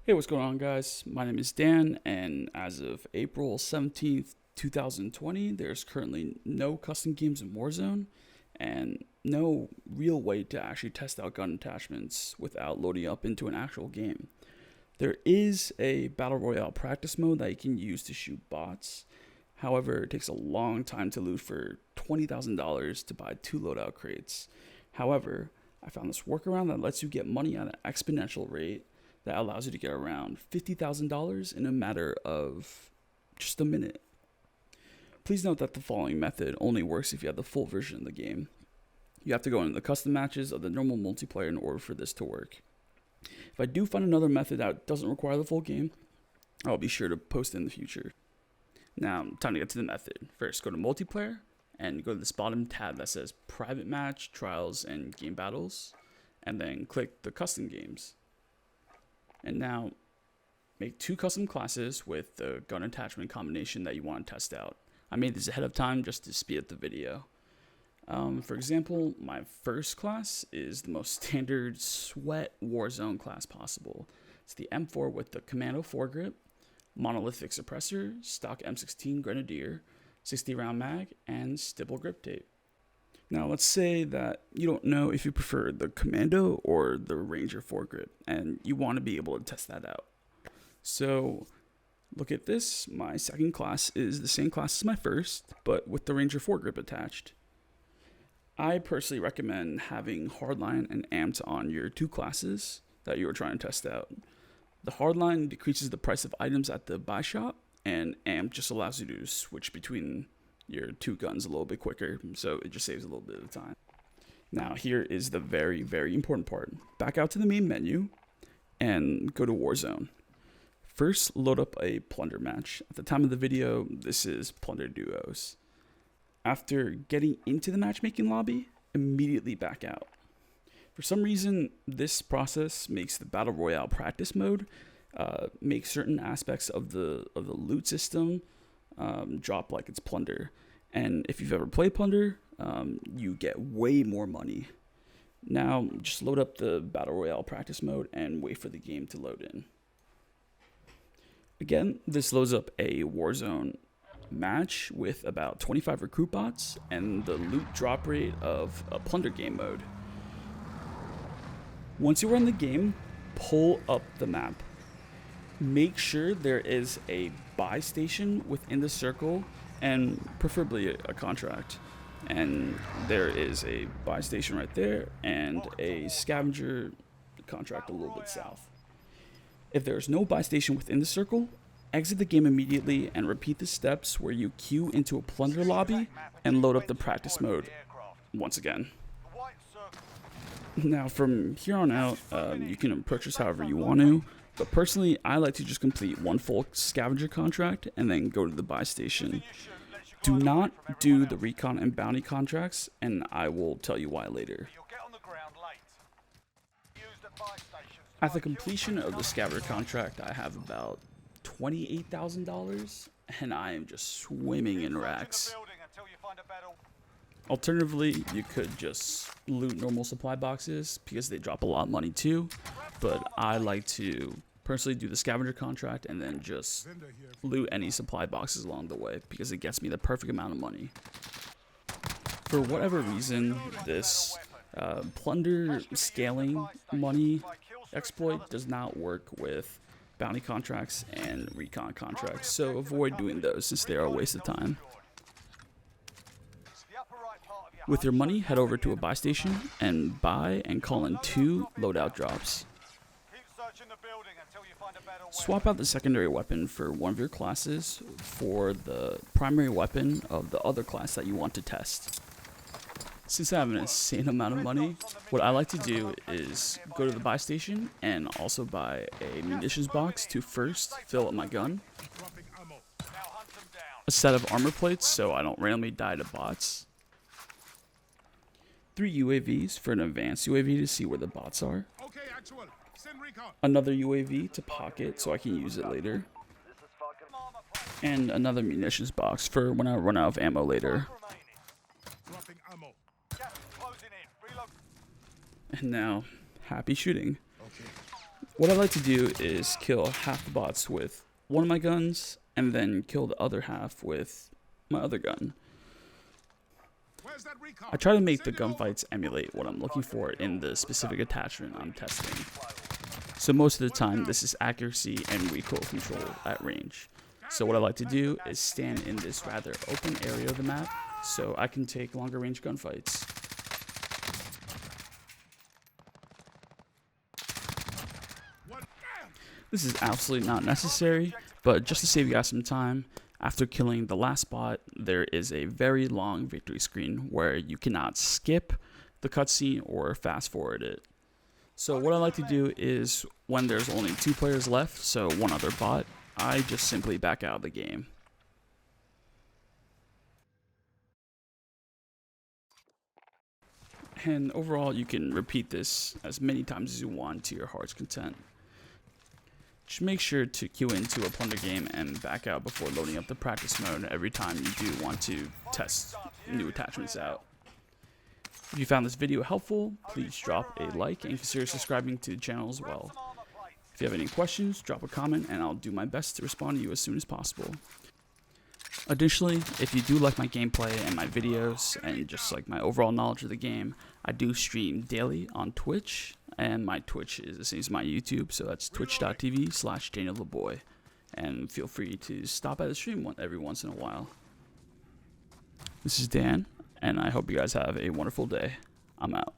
Hey, what's going on, guys? My name is Dan, and as of April 17th, 2020, there's currently no custom games in Warzone and no real way to actually test out gun attachments without loading up into an actual game. There is a Battle Royale practice mode that you can use to shoot bots. However, it takes a long time to loot for $20,000 to buy 2 loadout crates. However, I found this workaround that lets you get money at an exponential rate that allows you to get around $50,000 in a matter of just a minute. Please note that the following method only works if you have the full version of the game. You have to go into the custom matches of the normal multiplayer in order for this to work. If I do find another method that doesn't require the full game, I'll be sure to post it in the future. Now, time to get to the method. First, go to multiplayer and go to this bottom tab that says private match, trials, and game battles, and then click the custom games. And now, make 2 custom classes with the gun attachment combination that you want to test out. I made this ahead of time just to speed up the video. For example, my first class is the most standard sweat Warzone class possible. It's the M4 with the Commando foregrip, monolithic suppressor, stock M16 Grenadier, 60 round mag, and stipple grip tape. Now, let's say that you don't know if you prefer the Commando or the Ranger foregrip, and you want to be able to test that out. So, look at this. My second class is the same class as my first, but with the Ranger foregrip attached. I personally recommend having Hardline and Amped on your 2 classes that you are trying to test out. The Hardline decreases the price of items at the buy shop, and Amped just allows you to switch between your 2 guns a little bit quicker, so it just saves a little bit of time. Now, here is the very, very important part. Back out to the main menu and go to Warzone. First, load up a Plunder match. At the time of the video, this is Plunder Duos. After getting into the matchmaking lobby, immediately back out. For some reason, this process makes the Battle Royale practice mode make certain aspects of the loot system drop like it's Plunder. And if you've ever played Plunder, you get way more money. Now, just load up the Battle Royale practice mode and wait for the game to load in. Again, this loads up a Warzone match with about 25 recruit bots and the loot drop rate of a Plunder game mode. Once you are in the game, pull up the map. Make sure there is a buy station within the circle and preferably a contract. And there is a buy station right there and a scavenger contract a little bit south. If there is no buy station within the circle, exit the game immediately and repeat the steps where you queue into a Plunder lobby and load up the practice mode once again. Now, from here on out, you can purchase however you want to, but personally, I like to just complete 1 full scavenger contract and then go to the buy station. Do not do the recon and bounty contracts, and I will tell you why later. At the completion of the scavenger contract, I have about $28,000, and I am just swimming in racks. Alternatively, you could just loot normal supply boxes because they drop a lot of money too, but I like to personally do the scavenger contract and then just loot any supply boxes along the way because it gets me the perfect amount of money. For whatever reason, this Plunder scaling money exploit does not work with bounty contracts and recon contracts, so avoid doing those since they are a waste of time. With your money, head over to a buy station and buy and call in 2 loadout drops. Swap out the secondary weapon for one of your classes for the primary weapon of the other class that you want to test. Since I have an insane amount of money, what I like to do is go to the buy station and also buy a munitions box to first fill up my gun, a set of armor plates so I don't randomly die to bots, 3 UAVs for an advanced UAV to see where the bots are, another UAV to pocket so I can use it later, and another munitions box for when I run out of ammo later. And now, happy shooting. What I like to do is kill half the bots with one of my guns, and then kill the other half with my other gun. I try to make the gunfights emulate what I'm looking for in the specific attachment I'm testing. So most of the time, this is accuracy and recoil control at range. So what I like to do is stand in this rather open area of the map so I can take longer range gunfights. This is absolutely not necessary, but just to save you guys some time, after killing the last bot, there is a very long victory screen where you cannot skip the cutscene or fast forward it. So what I like to do is, when there's only 2 players left, so one other bot, I just simply back out of the game. And overall, you can repeat this as many times as you want to your heart's content. Just make sure to queue into a Plunder game and back out before loading up the practice mode every time you do want to test new attachments out. If you found this video helpful, please drop a like and consider subscribing to the channel as well. If you have any questions, drop a comment and I'll do my best to respond to you as soon as possible. Additionally, if you do like my gameplay and my videos and just like my overall knowledge of the game, I do stream daily on Twitch, and my Twitch is the same as my YouTube, so that's twitch.tv/DanielTheBoy, and feel free to stop by the stream every once in a while. This is Dan, and I hope you guys have a wonderful day. I'm out.